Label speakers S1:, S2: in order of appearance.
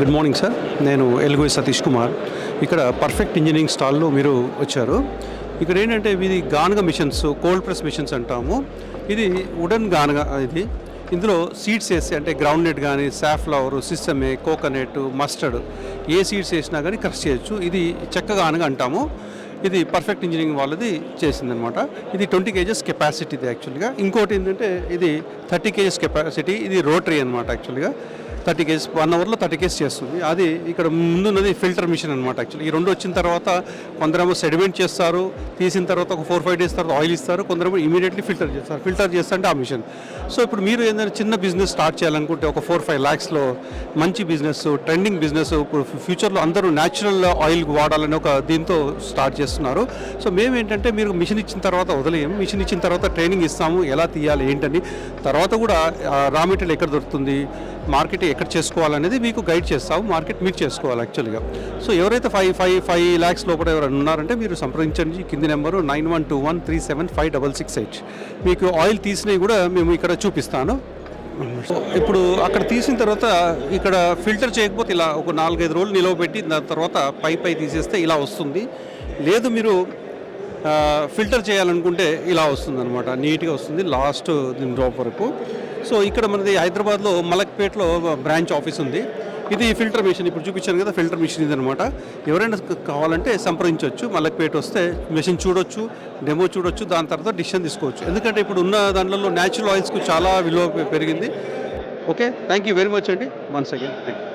S1: Good morning sir. నేను ఎల్గోయ్ సతీష్ కుమార్. ఇక్కడ perfect engineering స్టాల్లో మీరు వచ్చారు. ఇక్కడ ఏంటంటే ఇది గానుగ మిషన్స్, కోల్డ్ ప్రెస్ మిషన్స్ అంటాము. ఇది వుడెన్ గానుగ. ఇందులో సీడ్స్ వేస్తే అంటే గ్రౌండ్ నట్ కానీ, సాఫ్లవర్, సిసమే, కోకోనట్, మస్టర్డ్ ఏ సీడ్స్ వేసినా కానీ క్రష్ చేయొచ్చు. ఇది చెక్క గానుగ అంటాము. ఇది పర్ఫెక్ట్ ఇంజనీరింగ్ వాళ్ళది చేసిందనమాట. ఇది 20 kgs కెపాసిటీ ఇది యాక్చువల్గా. ఇంకోటి ఏంటంటే ఇది 30 kgs కెపాసిటీ. ఇది రోటరీ అనమాట. యాక్చువల్గా 30 kgs 1 అవర్లో 30 kgs చేస్తుంది. అది ఇక్కడ ముందున్నది ఫిల్టర్ మిషన్ అనమాట. యాక్చువల్లీ ఈ రెండు వచ్చిన తర్వాత కొందరేమో సెడిమెంట్ చేస్తారు, తీసిన తర్వాత ఒక 4-5 days తర్వాత ఆయిల్ ఇస్తారు, కొందరేమో ఇమీడియట్లీ ఫిల్టర్ చేస్తారు. ఫిల్టర్ చేస్తుంటే ఆ మిషన్. సో ఇప్పుడు మీరు ఏంటంటే చిన్న బిజినెస్ స్టార్ట్ చేయాలనుకుంటే ఒక 4-5 lakhsలో మంచి బిజినెస్, ట్రెండింగ్ బిజినెస్, ఇప్పుడు ఫ్యూచర్లో అందరూ న్యాచురల్ ఆయిల్ వాడాలని ఒక దీంతో స్టార్ట్ చేస్తున్నారు. సో మేము ఏంటంటే మీరు మిషన్ ఇచ్చిన తర్వాత వదిలేయం. మిషన్ ఇచ్చిన తర్వాత ట్రైనింగ్ ఇస్తాము, ఎలా తీయాలి ఏంటని. తర్వాత కూడా రా మెటీరియల్ ఎక్కడ దొరుకుతుంది, మార్కెట్ ఎక్కడ చేసుకోవాలనేది మీకు గైడ్ చేస్తాము. మార్కెట్ మీరు చేసుకోవాలి యాక్చువల్గా. సో ఎవరైతే 5 lakhs లోపల ఎవరైనా ఉన్నారంటే మీరు సంప్రదించండి. కింది నెంబరు 9121375668. మీకు ఆయిల్ తీసినవి కూడా మేము ఇక్కడ చూపిస్తాను. ఇప్పుడు అక్కడ తీసిన తర్వాత ఇక్కడ ఫిల్టర్ చేయకపోతే ఇలా ఒక 4-5 రోజులు నిలవబెట్టి దాని తర్వాత పై తీసేస్తే ఇలా వస్తుంది. లేదు మీరు ఫిల్టర్ చేయాలనుకుంటే ఇలా వస్తుంది అనమాట. నీట్గా వస్తుంది లాస్ట్ దీని డ్రాప్ వరకు. సో ఇక్కడ మనది హైదరాబాద్లో మలక్పేట్లో బ్రాంచ్ ఆఫీస్ ఉంది. ఇది ఫిల్టర్ మిషన్ ఇప్పుడు చూపించాను కదా, ఫిల్టర్ మిషన్ ఇది అనమాట. ఎవరైనా కావాలంటే సంప్రదించవచ్చు. మలక్పేట వస్తే మిషన్ చూడొచ్చు, డెమో చూడొచ్చు, దాని తర్వాత డిసిషన్ తీసుకోవచ్చు. ఎందుకంటే ఇప్పుడు ఉన్న దాంట్లో న్యాచురల్ ఆయిల్స్కు చాలా విలువ పెరిగింది. Okay, thank you very much అండి. Once again thank you.